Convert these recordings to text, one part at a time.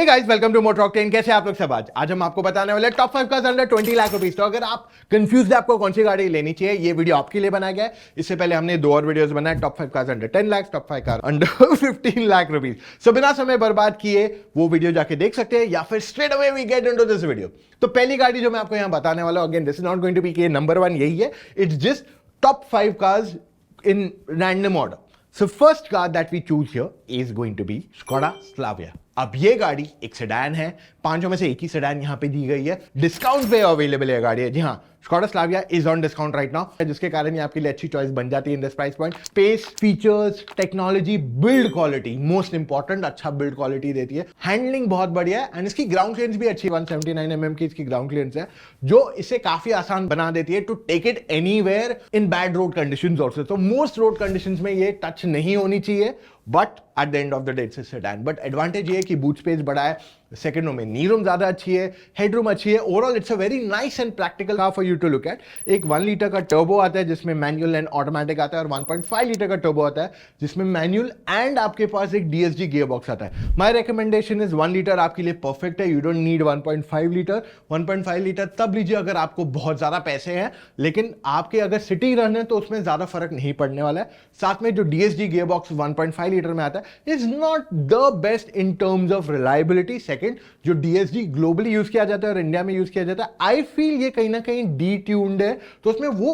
Hey guys, welcome to motor octane. कैसे आप लोग सब? आज हम आपको बताने वाले top 5 cars under 20 lakh rupees. तो अगर आप कंफ्यूज है आपको कौन सी गाड़ी लेनी चाहिए, ये वीडियो आपके लिए बनाया गया है। इससे पहले हमने 2 और वीडियोस बनाए, top 5 cars under 10 lakh, top 5 car under 15 lakh rupees. So बिना समय बर्बाद किए वो वीडियो जाके देख सकते हैं, या फिर straight away we get into this video. तो पहली गाड़ी जो मैं आपको यहां बताने वाला हूं, again this is not going to be के नंबर 1 यही है, it's just top 5 cars in random order. So first car that we choose here is going to be Skoda Slavia. अब ये गाड़ी एक सेडान है, पांचों में से एक ही सेडान यहां पे दी गई है, डिस्काउंट पे अवेलेबल है गाड़ी है। जी हाँ, Skoda Slavia is on discount right now, जिसके कारण ये आपके लिए अच्छी चॉइस बन जाती है in this price point. Space, features, technology, build quality, most important, अच्छा बिल्ड क्वालिटी देती है। हैंडलिंग बहुत बढ़िया है एंड इसकी ग्राउंड क्लियरेंस भी अच्छी 179 mm की इसकी ग्राउंड क्लियरेंस है, जो इसे काफी आसान बना देती है to take it anywhere in bad road conditions also. तो मोस्ट रोड कंडीशंस में ये टच नहीं होनी चाहिए, but at the end of the day it's a sedan. But advantage ये है कि बूट स्पेस बड़ा है, सेकंड रो में नी रूम ज्यादा अच्छी है, हेडरूम अच्छी है। Overall it's a very nice and practical car for you to look at. एक 1 लीटर का टर्बो आता है जिसमें मैनुअल एंड ऑटोमेटिक आता है, और 1.5 लीटर का टर्बो आता है जिसमें मैनुअल एंड आपके पास एक डीएसजी गियर बॉक्स आता है। माय रिकमेंडेशन इज 1 लीटर आपके लिए परफेक्ट है, you don't need 1.5 litre. 1.5 litre तब लीजिए अगर आपको बहुत ज्यादा पैसे हैं, लेकिन आपके अगर सिटी रन है तो उसमें ज्यादा फर्क नहीं पड़ने वाला है। साथ में जो डीएसजी गियर बॉक्स 1.5 लीटर में आता है is not the best in terms of reliability. Second, जो डीएसजी ग्लोबली यूज किया जाता है और इंडिया में यूज किया जाता है, आई फील ये कहीं ना कहीं डी-ट्यून्ड है, तो उसमें वो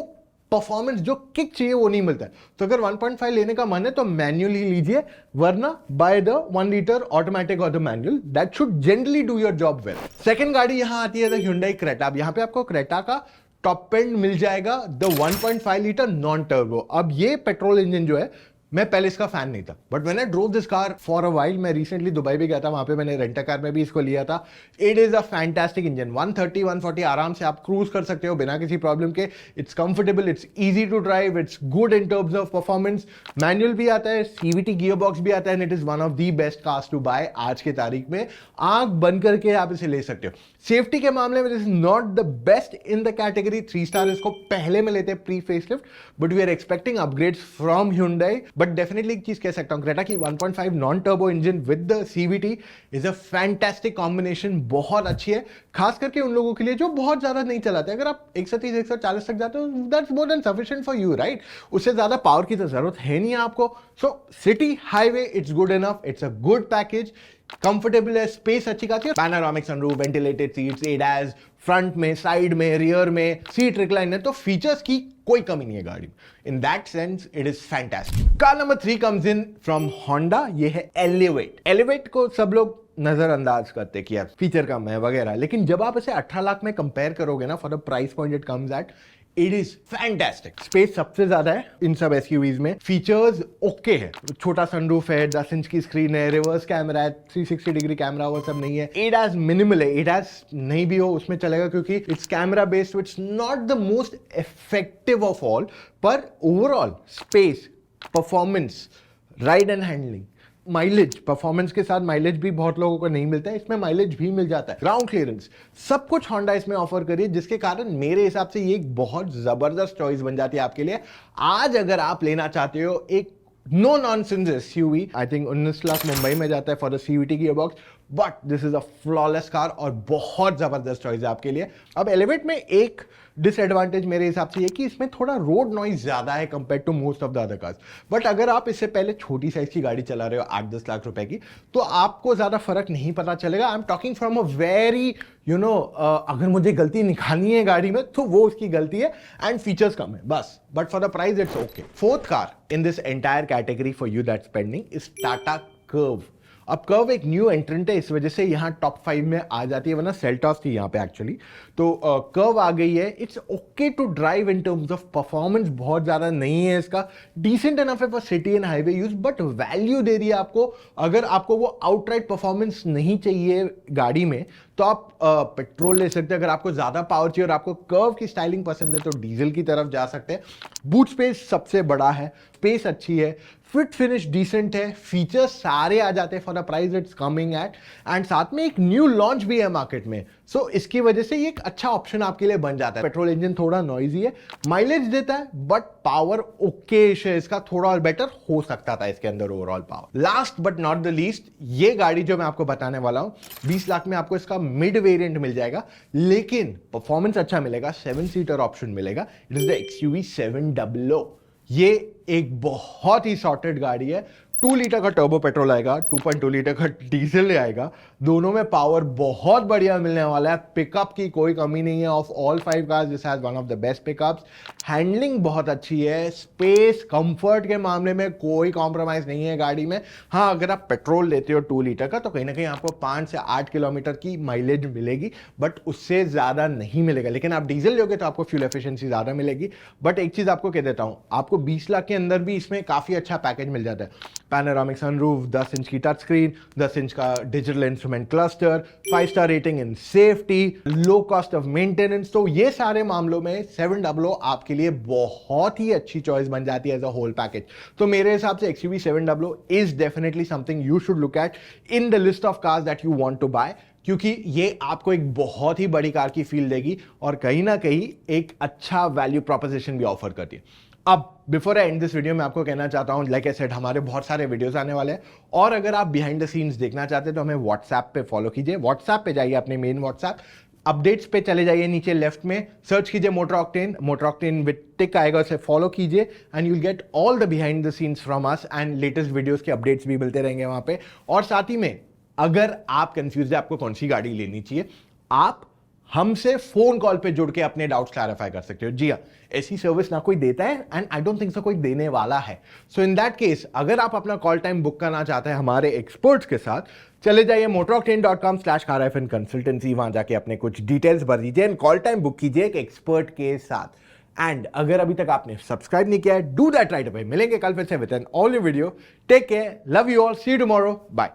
परफॉर्मेंस जो किक चाहिए वो नहीं मिलता है। तो अगर 1.5 लेने का मन है तो मैनुअल ही लीजिए, वरना बाय द 1 लीटर ऑटोमेटिक और the manual, that should generally do your job well. Second गाड़ी यहां आती है द Hyundai Creta। अब यहां पे आपको क्रेटा का टॉप एंड मिल जाएगा, द 1.5 लीटर नॉन टर्बो। अब ये पेट्रोल इंजन जो है, मैं पहले इसका फैन नहीं था, but when I drove this car for a while, मैं रिसेंटली दुबई भी गया था, वहां पे मैंने रेंटर कार में भी इसको लिया था। It is a fantastic engine, 130-140 आराम से आप क्रूज कर सकते हो बिना किसी प्रॉब्लम के। It's comfortable, it's easy to drive, it's good in terms of performance. Manual भी आता है, सीवीटी गियर बॉक्स भी आता है, and it is one of the best cars to buy आज के तारीख में। आंख बंद करके आप इसे ले सकते हो। सेफ्टी के मामले में this is not the best in the category 3 star, इसको पहले में लेते हैं pre facelift, but we are expecting upgrades from Hyundai। But definitely एक चीज कह सकता हूं, क्रेटा की 1.5 non turbo engine with the CVT is a fantastic combination, बहुत अच्छी है, खास करके उन लोगों के लिए जो बहुत ज्यादा नहीं चलाते। अगर आप 130-140 तक जाते हो, that's more than sufficient for you, right? उससे ज्यादा पावर की तो जरूरत है नहीं आपको। So city highway it's good enough, it's a good package, comfortable है, स्पेस अच्छी खासी है, panoramic sunroof, ventilated seats, ADAS, front में, साइड में, रियर में, सीट रिक्लाइनर, तो फीचर्स की कोई कमी नहीं है गाड़ी। In that sense it is fantastic. Car number 3 comes in from Honda, ये है एलिवेट। एलिवेट को सब लोग नजरअंदाज करते हैं कि यार फीचर कम है वगैरह, लेकिन जब आप इसे 18 लाख में कंपेयर करोगे ना, for the price point it comes at, it is fantastic. Space सबसे ज्यादा है इन सब एसयूवीज में, फीचर्स ओके है, छोटा सनरूफ है, 10 इंच की स्क्रीन है, रिवर्स कैमरा है, 360 डिग्री कैमरा वो सब नहीं है। एडैस मिनिमल है, एडैस नहीं भी हो उसमें चलेगा क्योंकि it's camera based, it's not the most effective of all, पर overall space, performance, ride and handling, mileage, performance के साथ माइलेज भी बहुत लोगों को नहीं मिलता है, इसमें माइलेज भी मिल जाता है, ग्राउंड क्लियरेंस, सब कुछ होंडा इसमें ऑफर करिए, जिसके कारण मेरे हिसाब से ये एक बहुत जबरदस्त चॉइस बन जाती है आपके लिए। आज अगर आप लेना चाहते हो एक no nonsense SUV, I think 19 lakh Mumbai में जाता है for the CVT gear box, but this is a flawless car और बहुत जबरदस्त चॉइस है आपके लिए। अब एलिवेट में एक डिसएडवांटेज मेरे हिसाब से ये कि इसमें थोड़ा रोड नॉइज ज्यादा है compare to most of the other cars, but अगर आप इससे पहले छोटी साइज की गाड़ी चला रहे हो 8-10 लाख रुपए की, तो आपको ज्यादा फर्क नहीं पता चलेगा। I am talking from a very अगर मुझे गलती निकालनी है गाड़ी में तो वो उसकी गलती है, एंड फीचर्स कम है बस, but for the price it's okay. Fourth car in this entire category for you that's pending is Tata curve. अब कर्व एक न्यू एंट्रेंट है, इस वजह से यहां टॉप 5 में आ जाती है, वरना सेल्टॉस थी यहां पे एक्चुअली। तो कर्व आ गई है, it's okay to drive in terms of performance, बहुत ज्यादा नहीं है इसका, डिसेंट इनफ है for city and highway use, but value दे रही है आपको। अगर आपको वो आउटराइट परफॉर्मेंस नहीं चाहिए गाड़ी में तो आप पेट्रोल ले सकते हैं। अगर आपको ज्यादा पावर चाहिए और आपको कर्व की स्टाइलिंग पसंद है तो डीजल की तरफ जा सकते हैं। बूट स्पेस सबसे बड़ा है, स्पेस अच्छी है, फिट फिनिश डिसेंट है, फीचर्स सारे आ जाते हैं for the price it's coming at, and साथ में एक न्यू लॉन्च भी है मार्केट में। सो इसकी वजह से ये एक अच्छा ऑप्शन आपके लिए बन जाता है। पेट्रोल इंजन थोड़ा नॉइजी है, माइलेज देता है, बट पावर ओके है इसका, थोड़ा और बेटर हो सकता था इसके अंदर overall power. Last but not the least, ये गाड़ी जो मैं आपको बताने वाला हूं 20 लाख में आपको इसका मिड वेरिएंट मिल जाएगा, लेकिन परफॉर्मेंस अच्छा मिलेगा, 7 सीटर ऑप्शन मिलेगा। It is the XUV 700। ये एक बहुत ही सॉर्टेड गाड़ी है। 2 लीटर का टर्बो पेट्रोल आएगा, 2.2 लीटर का डीजल आएगा, दोनों में पावर बहुत बढ़िया मिलने वाला है। पिकअप की कोई कमी नहीं है। Of all 5 cars this has one of the best pickups. Handling बहुत अच्छी है, स्पेस कंफर्ट के मामले में कोई कॉम्प्रोमाइज नहीं है गाड़ी में। हाँ, अगर आप पेट्रोल लेते हो 2 लीटर का तो कहीं ना कहीं आपको 5 से 8 किलोमीटर की माइलेज मिलेगी, बट उससे ज्यादा नहीं मिलेगा। लेकिन आप डीजल लोगे तो आपको फ्यूल एफिशिएंसी ज्यादा मिलेगी। बट एक चीज आपको कह देता हूं, आपको 20 लाख के अंदर भी इसमें काफी अच्छा पैकेज मिल जाता है। पैनोरामिक सनरूफ, 10 इंच की टच स्क्रीन, 10 इंच का digital instrument cluster, 5 star rating in safety, low cost of maintenance. तो ये सारे मामलों में 700 आपके लिए बहुत ही अच्छी चॉइस बन जाती है एज अ होल पैकेज। तो मेरे हिसाब से XUV 700 is definitely something you should look at in the list of cars that you want to buy, क्योंकि ये आपको एक बहुत ही बड़ी कार की फील देगी और कहीं ना कहीं एक अच्छा वैल्यू प्रोपोजिशन भी ऑफर करती है। अब before I and this video मैं आपको कहना चाहता हूं, लाइक आई सेड, हमारे बहुत सारे वीडियोस आने वाले हैं, और अगर आप बिहाइंड द सीन्स देखना चाहते हैं तो हमें व्हाट्सएप पे फॉलो कीजिए। व्हाट्सएप पे जाइए, अपने मेन व्हाट्सएप अपडेट्स पे चले जाइए, नीचे लेफ्ट में सर्च कीजिए मोटर ऑक्टेन विद टिक आएगा, उसे फॉलो कीजिए and you will get all the behind the scenes from us, and latest videos के अपडेट्स भी मिलते रहेंगे वहां पे। और साथ ही में अगर आप कंफ्यूज है आपको कौन सी गाड़ी लेनी चाहिए, आप हमसे फोन कॉल पे जुड़ के अपने डाउट्स क्लैरिफाई कर सकते हो। जी हाँ, ऐसी सर्विस ना कोई देता है and I don't think so कोई देने वाला है। सो इन दैट केस अगर आप अपना कॉल टाइम बुक करना चाहते हैं हमारे एक्सपर्ट्स के साथ, चले जाइए motoroctane.com/car-consultancy, वहां जाके अपने कुछ डिटेल्स भर दीजिए एंड कॉल टाइम बुक कीजिए एक एक्सपर्ट के साथ। एंड अगर अभी तक आपने सब्सक्राइब नहीं किया है, डू दैट राइट अवे। मिलेंगे कल फिर से with an all new video. Take care, love you all, see you tomorrow, bye.